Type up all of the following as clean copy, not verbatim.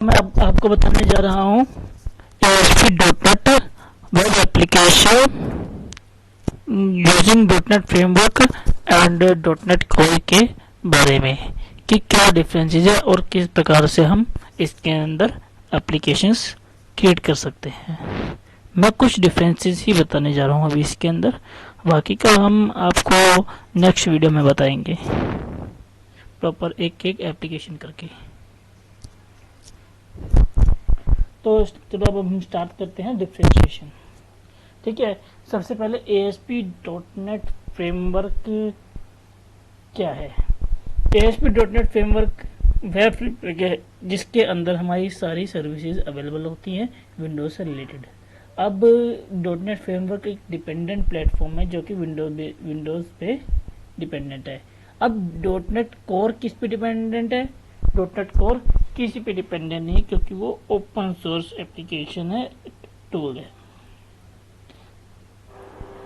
मैं अब आपको बताने जा रहा हूँ ASP.NET web application using .NET framework and .NET core के बारे में कि क्या डिफरेंसेस है और किस प्रकार से हम इसके अंदर एप्लीकेशंस क्रिएट कर सकते हैं। मैं कुछ डिफरेंसेस ही बताने जा रहा हूँ अभी इसके अंदर, बाकी का हम आपको नेक्स्ट वीडियो में बताएंगे प्रॉपर एक एक एप्लीकेशन करके। तो चलो अब हम स्टार्ट करते हैं डिफ्रेंशिएशन। ठीक है, सबसे पहले ASP.NET फ्रेमवर्क क्या है। ASP.NEट फ्रेमवर्क वेब फ्रेमवर्क है जिसके अंदर हमारी सारी सर्विसेज अवेलेबल होती हैं विंडोज से रिलेटेड। अब .NET फ्रेमवर्क एक डिपेंडेंट प्लेटफॉर्म है जो कि विंडोज पे डिपेंडेंट है। अब .NET कोर किस पे डिपेंडेंट है? .NET कोर किसी पे डिपेंडेंट नहीं, क्योंकि वो ओपन सोर्स एप्लीकेशन है, टूल है।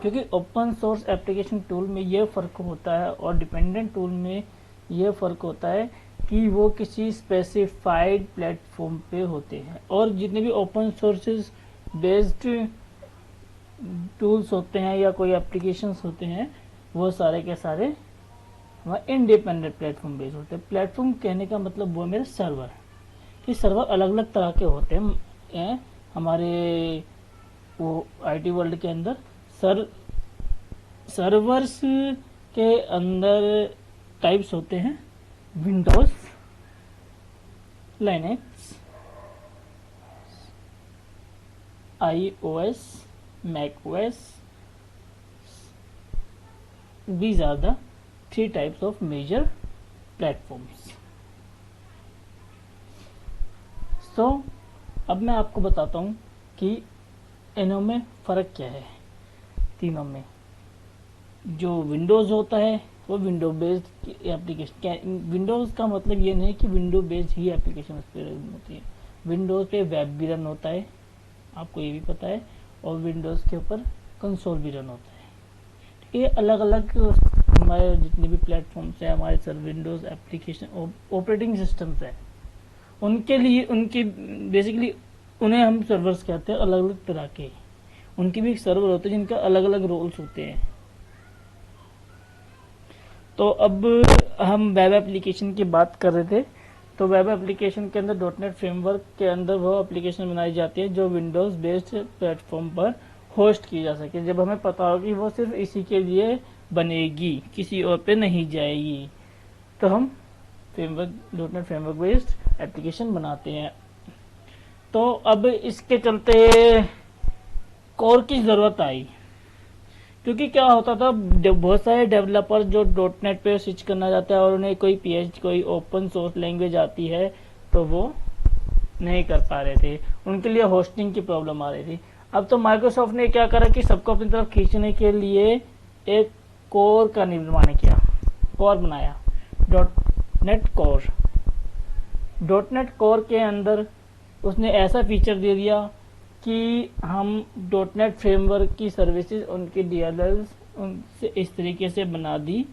क्योंकि ओपन सोर्स एप्लीकेशन टूल में यह फ़र्क होता है और डिपेंडेंट टूल में यह फ़र्क होता है कि वो किसी स्पेसिफाइड प्लेटफॉर्म पे होते हैं, और जितने भी ओपन सोर्सेज बेस्ड टूल्स होते हैं या कोई एप्लीकेशंस होते हैं वो सारे के सारे वह इंडिपेंडेंट प्लेटफॉर्म बेस्ड होते हैं। प्लेटफॉर्म कहने का मतलब वो मेरे सर्वर, कि सर्वर अलग अलग तरह के होते हैं हमारे वो आईटी वर्ल्ड के अंदर। सर्वर्स के अंदर टाइप्स होते हैं Windows, Linux, iOS, macOS। These are the 3 types of major platforms. So, अब मैं आपको बताता हूँ कि इनों में फ़र्क क्या है। तीनों में जो विंडोज़ होता है वो विंडो बेस्ड एप्लीकेशन। विंडोज़ का मतलब ये नहीं कि विंडो बेस्ड ही एप्लीकेशन उस पर रन होती है। विंडोज़ पे वेब भी रन होता है, आपको ये भी पता है, और विंडोज़ के ऊपर कंसोल भी रन होता है। ये अलग अलग हमारे जितने भी प्लेटफॉर्म्स हैं, हमारे sir Windows application operating systems हैं, उनके लिए उनके बेसिकली उन्हें हम सर्वर्स कहते हैं। अलग अलग तरह के उनके भी सर्वर होते हैं जिनका अलग अलग रोल्स होते हैं। तो अब हम वेब एप्लीकेशन की बात कर रहे थे। तो वेब एप्लीकेशन के अंदर .NET फ्रेमवर्क के अंदर वो एप्लीकेशन बनाई जाती है जो विंडोज़ बेस्ड प्लेटफॉर्म पर होस्ट की जा सके। जब हमें पता हो कि वो सिर्फ इसी के लिए बनेगी, किसी और पे नहीं जाएगी, तो हम .NET फ्रेमवर्क बेस्ड एप्लीकेशन बनाते हैं। तो अब इसके चलते कोर की ज़रूरत आई, क्योंकि क्या होता था बहुत सारे डेवलपर जो .NET पे स्विच करना चाहते हैं और उन्हें कोई ओपन सोर्स लैंग्वेज आती है तो वो नहीं कर पा रहे थे, उनके लिए होस्टिंग की प्रॉब्लम आ रही थी। अब तो माइक्रोसॉफ्ट ने क्या करा कि सबको अपनी तरफ खींचने के लिए एक कोर का निर्माण किया, कोर बनाया, .NET कोर। .NEट कोर के अंदर उसने ऐसा फीचर दे दिया कि हम .NET फ्रेमवर्क की सर्विसेज उनके DLLs उनसे इस तरीके से बना दी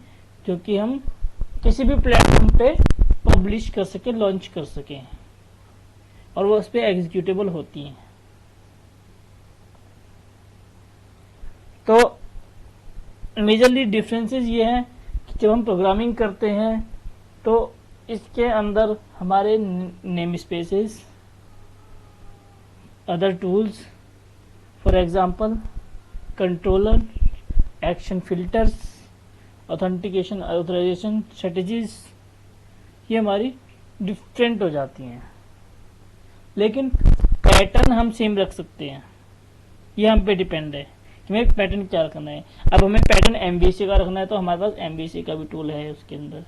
जो कि हम किसी भी प्लेटफॉर्म पे पब्लिश कर सकें, लॉन्च कर सकें, और वो उस पर एग्जीक्यूटेबल होती हैं। तो मेजरली डिफरेंसेस ये हैं कि जब हम प्रोग्रामिंग करते हैं तो इसके अंदर हमारे name spaces, other tools, for example controller, action filters, authentication authorization strategies, ये हमारी डिफरेंट हो जाती हैं, लेकिन पैटर्न हम सेम रख सकते हैं। ये हम पे डिपेंड है कि हमें पैटर्न क्या रखना है। अब हमें पैटर्न MVC का रखना है तो हमारे पास MVC का भी टूल है उसके अंदर।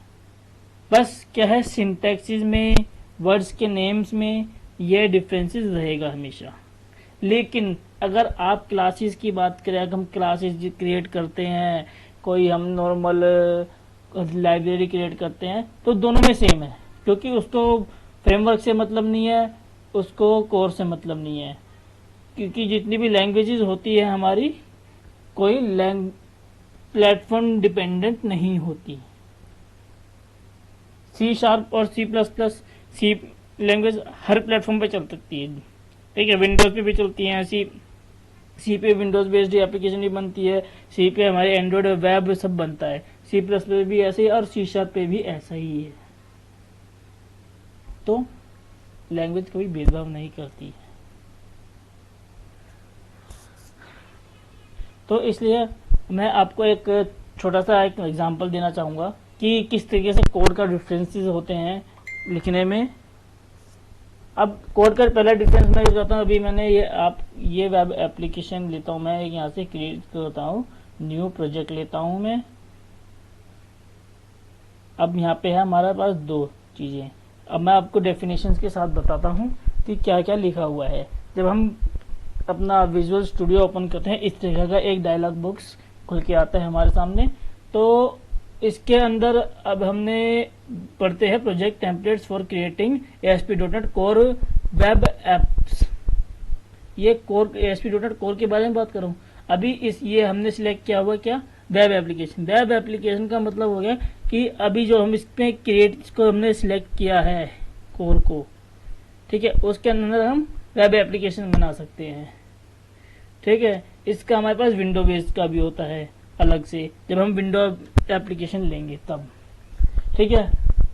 बस क्या है, सिंटैक्सिस में, वर्ड्स के नेम्स में ये डिफरेंसेस रहेगा हमेशा। लेकिन अगर आप क्लासेस की बात करें, अगर हम क्लासेस क्रिएट करते हैं, कोई हम नॉर्मल लाइब्रेरी क्रिएट करते हैं, तो दोनों में सेम है, क्योंकि उसको फ्रेमवर्क से मतलब नहीं है, उसको कोर से मतलब नहीं है, क्योंकि जितनी भी लैंग्वेजेस होती है हमारी कोई प्लेटफॉर्म डिपेंडेंट नहीं होती। C# और C++, लैंग्वेज हर प्लेटफॉर्म पे चल सकती है, ठीक है। विंडोज़ पे भी चलती हैं, सी पे विंडोज़ बेस्ड एप्लीकेशन भी बनती है, सी पे हमारे एंड्रॉयड वेब सब बनता है, सी प्लस पे भी ऐसे ही और सी शार्प पे भी ऐसा ही है। तो लैंग्वेज कभी भेदभाव नहीं करती है। तो इसलिए मैं आपको एक छोटा सा एक एग्जांपल देना चाहूँगा कि किस तरीके से कोड का डिफरेंसेस होते हैं लिखने में। अब कोड का पहला डिफरेंस मैं बताता हूँ। अभी मैंने ये वेब एप्लीकेशन लेता हूँ, मैं एक यहाँ से क्रिएट करता हूँ, न्यू प्रोजेक्ट लेता हूँ मैं। अब यहाँ पे है हमारे पास दो चीज़ें। अब मैं आपको डेफिनेशंस के साथ बताता हूँ कि क्या क्या लिखा हुआ है। जब हम अपना विजुअल स्टूडियो ओपन करते हैं, इस तरह का एक डायलॉग बॉक्स खुल के आता है हमारे सामने। तो इसके अंदर अब हमने पढ़ते हैं project templates for creating ASP.NET core web apps. ये कोर ASP.NET कोर के बारे में बात कर रहा हूँ अभी। ये हमने सिलेक्ट किया हुआ क्या, वेब एप्लीकेशन। वेब एप्लीकेशन का मतलब हो गया कि अभी जो हम इसमें क्रिएट को हमने सिलेक्ट किया है कोर को, ठीक है, उसके अंदर हम वेब एप्लीकेशन बना सकते हैं, ठीक है। इसका हमारे पास विंडो बेस्ड का भी होता है अलग से, जब हम विंडो एप्लीकेशन लेंगे तब, ठीक है।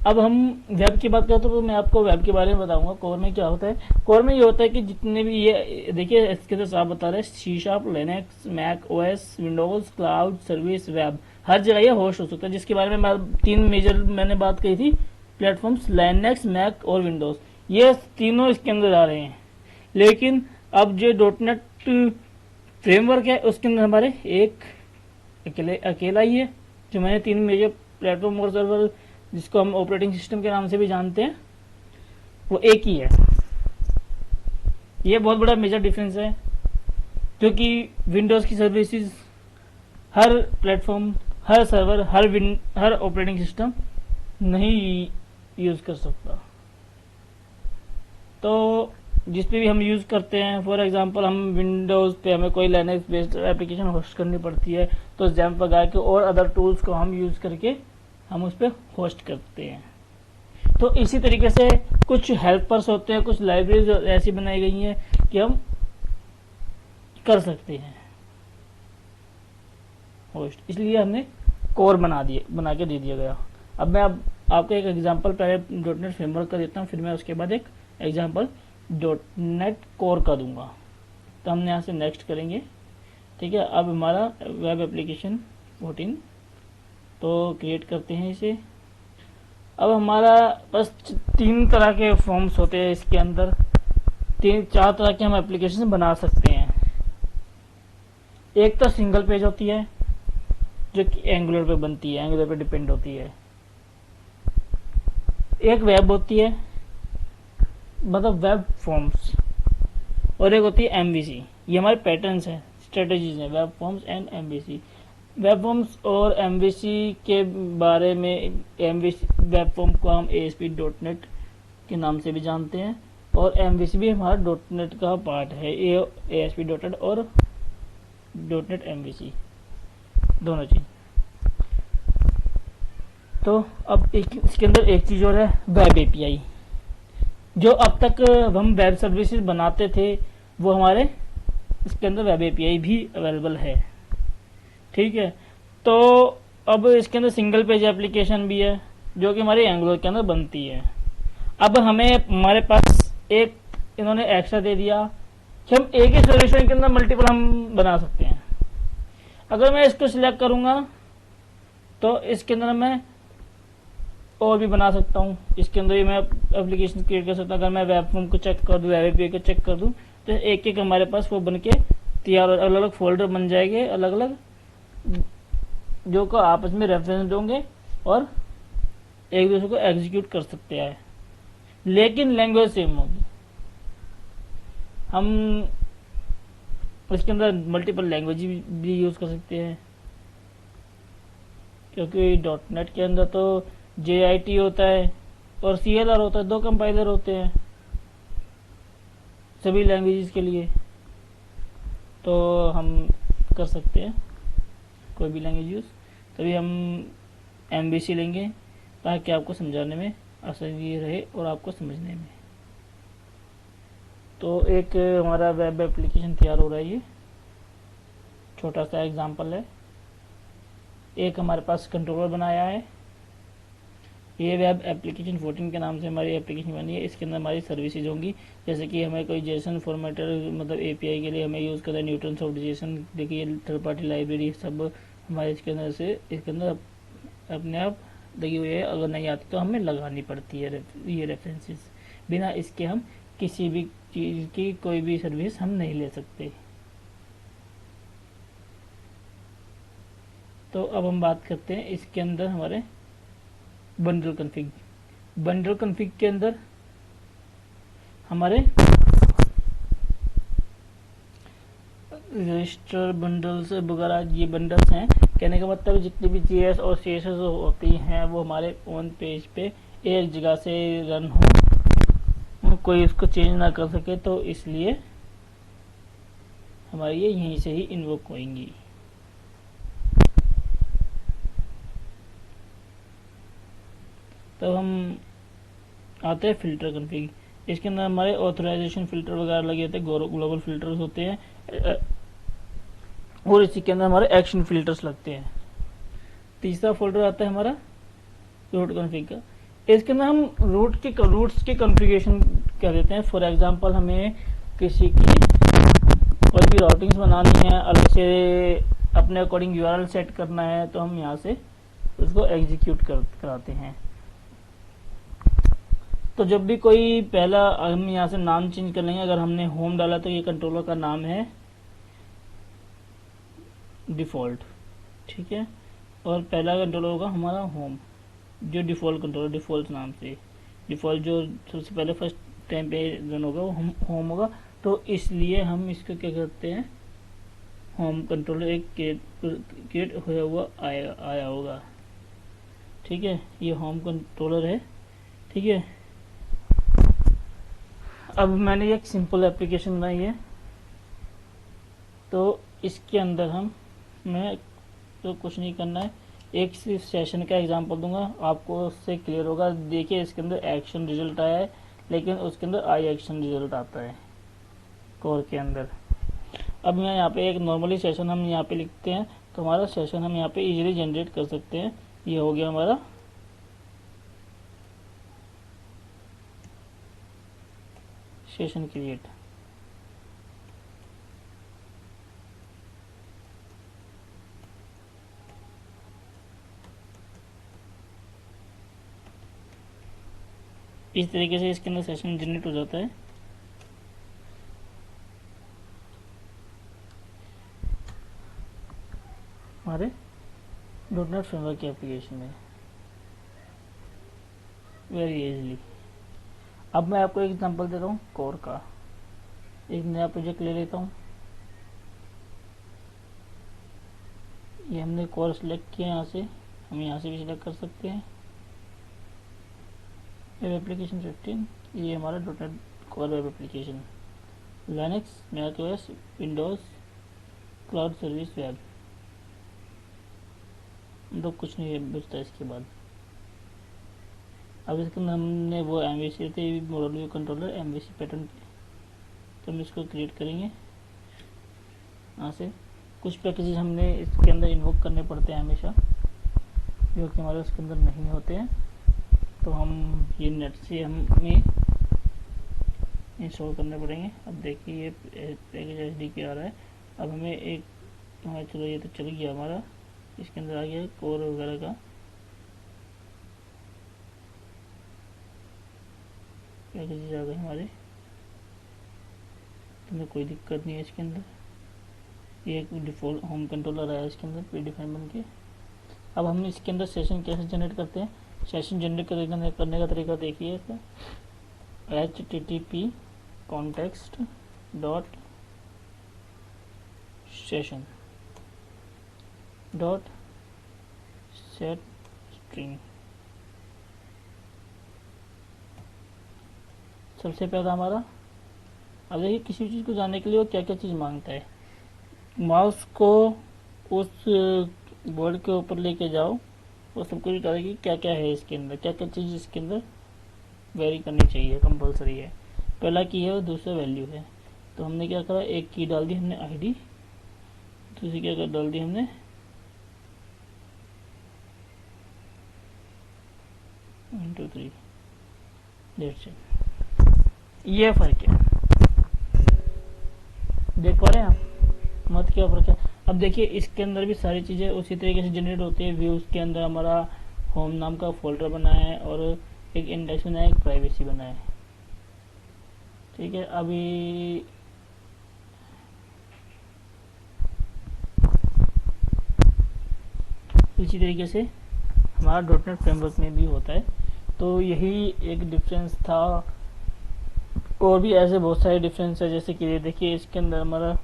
अब हम वेब की बात करें तो मैं आपको वेब के बारे में बताऊंगा कोर में क्या होता है। कोर में ये होता है कि जितने भी ये देखिए इसके तो साफ बता रहे हैं, C sharp, Linux, Mac OS, Windows, cloud service, web, हर जगह ये होस्ट हो सकता है। जिसके बारे में मैं 3 मेजर मैंने बात कही थी प्लेटफॉर्म्स, लिनक्स, मैक और विंडोज, ये तीनों इसके अंदर आ रहे हैं। लेकिन अब जो डॉटनेट फ्रेमवर्क है उसके अंदर हमारे एक अकेला ही है, जो मैंने 3 मेजर प्लेटफॉर्म और सर्वर, जिसको हम ऑपरेटिंग सिस्टम के नाम से भी जानते हैं, वो एक ही है। ये बहुत बड़ा मेजर डिफरेंस है, क्योंकि विंडोज की सर्विसेज हर प्लेटफॉर्म, हर सर्वर, हर ऑपरेटिंग सिस्टम नहीं यूज कर सकता। तो जिस पे भी हम यूज करते हैं, फॉर एग्जांपल हम विंडोज पे हमें कोई लिनक्स बेस्ड एप्लीकेशन होस्ट करनी पड़ती है, तो जैम्प वगैरह के और अदर टूल्स को हम यूज करके हम उस पर होस्ट करते हैं। तो इसी तरीके से कुछ हेल्पर्स होते हैं, कुछ लाइब्रेरीज ऐसी बनाई गई हैं कि हम कर सकते हैं होस्ट, इसलिए हमने कोर बना के दे दिया गया। अब मैं आपको एक एग्जांपल पहले डॉटनेट फ्रेमवर्क का देता हूँ, फिर मैं उसके बाद एक एग्जांपल डॉटनेट कोर का दूंगा। तो हम यहाँ से नेक्स्ट करेंगे, ठीक है। अब हमारा वेब एप्लीकेशन 14 तो क्रिएट करते हैं इसे। अब हमारा बस 3 तरह के फॉर्म्स होते हैं इसके अंदर, 4 तरह के हम एप्लीकेशन बना सकते हैं। एक तो सिंगल पेज होती है जो कि एंगुलर पे बनती है, एंगुलर पे डिपेंड होती है। एक वेब होती है, मतलब वेब फॉर्म्स, और एक होती है MVC। ये हमारे पैटर्न्स हैं, स्ट्रेटजीज हैं, web forms and MVC। Web forms और MVC के बारे में, MVC वेब फॉर्म को हम ASP.NET के नाम से भी जानते हैं, और MVC भी हमारा .NET का पार्ट है, ASP.NET और .NET MVC दोनों चीज। तो अब इसके अंदर एक चीज और है, वेब API। जो अब तक हम वेब सर्विसेज बनाते थे, वो हमारे इसके अंदर वेब API भी अवेलेबल है, ठीक है। तो अब इसके अंदर सिंगल पेज एप्लीकेशन भी है, जो कि हमारे एंगुलर के अंदर बनती है। अब हमारे पास एक इन्होंने एक्स्ट्रा दे दिया कि हम एक ही सोल्यूशन के अंदर मल्टीपल हम बना सकते हैं। अगर मैं इसको सिलेक्ट करूंगा तो इसके अंदर मैं और भी बना सकता हूँ। इसके अंदर ही मैं एप्लीकेशन क्रिएट कर सकता हूँ। अगर मैं वेब फॉर्म को चेक कर दूँ, वेब API को चेक कर दूँ, तो एक एक हमारे पास वो बन के तैयार, अलग अलग फोल्डर बन जाएंगे, अलग अलग, जो को आपस में रेफरेंस होंगे और एक दूसरे को एग्जीक्यूट कर सकते हैं, लेकिन लैंग्वेज सेम होगी। हम इसके अंदर मल्टीपल लैंग्वेज भी यूज कर सकते हैं, क्योंकि .NET के अंदर तो JIT होता है और CLR होता है, 2 कंपाइलर होते हैं सभी लैंग्वेजेस के लिए। तो हम कर सकते हैं कोई भी लैंग्वेज यूज। तभी हम MVC लेंगे ताकि आपको समझाने में आसानी रहे और आपको समझने में। तो एक हमारा वेब एप्लीकेशन तैयार हो रहा है, ये छोटा सा एग्जांपल है। एक हमारे पास कंट्रोलर बनाया है, ये वेब एप्लीकेशन 14 के नाम से हमारी एप्लीकेशन बनी है। इसके अंदर हमारी सर्विसेज होंगी, जैसे कि हमें कोई जेसन फॉर्मेटर मतलब एपीआई के लिए हमें यूज़ करना है न्यूटन सॉफ्ट जेसन, देखिए थर्ड पार्टी लाइब्रेरी सब हमारे इसके अंदर से इसके अंदर अपने आप लगी हुई है। अगर नहीं आती तो हमें लगानी पड़ती है ये रेफरेंसेस, बिना इसके हम किसी भी चीज़ की कोई भी सर्विस हम नहीं ले सकते। तो अब हम बात करते हैं इसके अंदर हमारे बंडल कन्फिग के अंदर हमारे रजिस्टर बंडल्स वगैरह ये बंडल्स हैं। कहने का मतलब जितनी भी जीएस और सीएसएस होती हैं वो हमारे ओन पेज पे एक जगह से रन हो, कोई उसको चेंज ना कर सके, तो इसलिए हमारी ये यहीं से ही इन्वोक होंगी। तब हम आते हैं फिल्टर कन्फिग। इसके अंदर हमारे ऑथराइजेशन फिल्टर वगैरह लगे होते हैं, ग्लोबल फिल्टर्स होते हैं, और इसी के अंदर हमारे एक्शन फिल्टर्स लगते हैं। तीसरा फोल्डर आता है हमारा रूट कन्फिग का। इसके अंदर हम रूट्स के कॉन्फ़िगरेशन कर देते हैं। फॉर एग्जांपल हमें किसी की कोई भी राउटिंग्स बनानी है, अलग से अपने अकॉर्डिंग यूआरएल सेट करना है, तो हम यहाँ से उसको एग्जीक्यूट कराते हैं। तो जब भी कोई पहला हम यहाँ से नाम चेंज कर लेंगे। अगर हमने होम डाला तो ये कंट्रोलर का नाम है डिफ़ॉल्ट, ठीक है, और पहला कंट्रोलर होगा हमारा होम, जो डिफ़ॉल्ट कंट्रोलर डिफ़ॉल्ट नाम से, डिफ़ॉल्ट जो सबसे पहले फर्स्ट टाइम पे रन होगा वो होम होगा। तो इसलिए हम इसको क्या करते हैं, होम कंट्रोलर एक क्रिएट होया हुआ आया होगा, ठीक है, ये होम कंट्रोलर है, ठीक है। अब मैंने एक सिंपल एप्लीकेशन बनाई है, तो इसके अंदर मैं तो कुछ नहीं करना है, एक सिर्फ सेशन का एग्जांपल दूंगा, आपको उससे क्लियर होगा। देखिए इसके अंदर एक्शन रिजल्ट आया है, लेकिन उसके अंदर आई एक्शन रिजल्ट आता है कोर के अंदर। अब मैं यहाँ पे एक नॉर्मली सेशन हम यहाँ पे लिखते हैं, तो हमारा सेशन हम यहाँ पे इजीली जनरेट कर सकते हैं। ये हो गया हमारा सेशन क्रिएट। इस तरीके से इसके अंदर सेशन जनरेट हो जाता है। हमारे डॉटनेट फ्रेमवर्क की एप्लीकेशन में वेरी इजीली। अब मैं आपको एक एग्जांपल देता हूँ कोर का। एक नया प्रोजेक्ट ले लेता हूँ, ये हमने कोर सिलेक्ट किया, यहाँ से हम यहाँ से भी सिलेक्ट कर सकते हैं। वेब एप्लीकेशन 15, ये हमारा dot net core web application, Linux, Mac OS, Windows, cloud service web, तो कुछ नहीं बचता इसके बाद। अब इसके अंदर हमने वो एमवीसी थे model view controller MVC pattern के, तो हम इसको क्रिएट करेंगे। यहाँ से कुछ पैकेजेस हमने इसके अंदर इन्वोक करने पड़ते हैं हमेशा, जो कि हमारे उसके अंदर नहीं होते हैं, तो हम ये नेट से हमें इंस्टॉल करने पड़ेंगे। अब देखिए ये पैकेज एचडीके आ रहा है। अब हमें एक हमारा चलो ये तो चल गया हमारा, इसके अंदर आ गया कोर वगैरह का पैकेजेस आ गए हमारे, तो हमें कोई दिक्कत नहीं है इसके अंदर। ये एक डिफ़ॉल्ट होम कंट्रोलर आया इसके अंदर प्रीडिफाइन बन के। अब हम इसके अंदर सेशन कैसे जनरेट करते हैं, सेशन जनरेट करने का तरीका देखिए इसका, http context dot session dot set string। सबसे पहला हमारा, अब देखिए किसी चीज़ को जानने के लिए वो क्या क्या चीज़ मांगता है। माउस को उस बोर्ड के ऊपर लेके जाओ, वो सब कुछ बताएगी क्या क्या है इसके अंदर, क्या क्या चीज़ इसके अंदर वेरी करनी चाहिए, कंपलसरी है। पहला की है और दूसरा वैल्यू है। तो हमने क्या करा, एक की डाल दी हमने आईडी, दूसरी क्या कर डाल दी हमने 1 2 3, दैट्स इट। ये फर्क है, देख पा रहे हैं आप, मत क्या फर्क है। अब देखिए इसके अंदर भी सारी चीज़ें उसी तरीके से जनरेट होती है। व्यूज़ के अंदर हमारा होम नाम का फोल्डर बना है और एक इंडेक्स बना है, एक प्राइवेसी बना है, ठीक है। अभी इसी तरीके से हमारा डॉटनेट फ्रेमवर्क में भी होता है। तो यही एक डिफरेंस था, और भी ऐसे बहुत सारे डिफरेंस है। जैसे कि देखिए इसके अंदर हमारा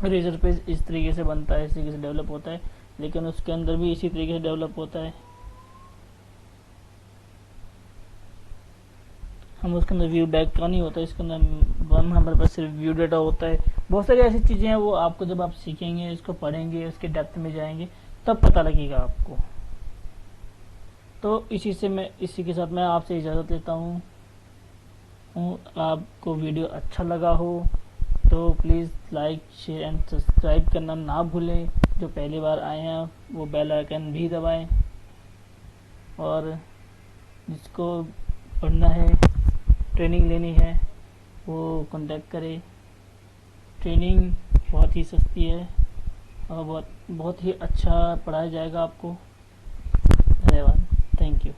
रेजर पेज इस तरीके से बनता है, इस तरीके से डेवलप होता है, लेकिन उसके अंदर भी इसी तरीके से डेवलप होता है। हम उसके अंदर व्यू बैक का नहीं होता, इसके अंदर हमारे पास सिर्फ व्यू डाटा होता है। बहुत सारी ऐसी चीज़ें हैं, वो आपको जब आप सीखेंगे, इसको पढ़ेंगे, उसके डेप्थ में जाएंगे, तब पता लगेगा आपको। तो इसी के साथ मैं आपसे इजाज़त लेता हूँ। आपको वीडियो अच्छा लगा हो तो please like share and subscribe करना ना भूलें। जो पहली बार आए हैं वो बेल आइकन भी दबाएं, और जिसको पढ़ना है, ट्रेनिंग लेनी है, वो कांटेक्ट करें। ट्रेनिंग बहुत ही सस्ती है और बहुत ही अच्छा पढ़ाया जाएगा आपको। धन्यवाद, थैंक यू।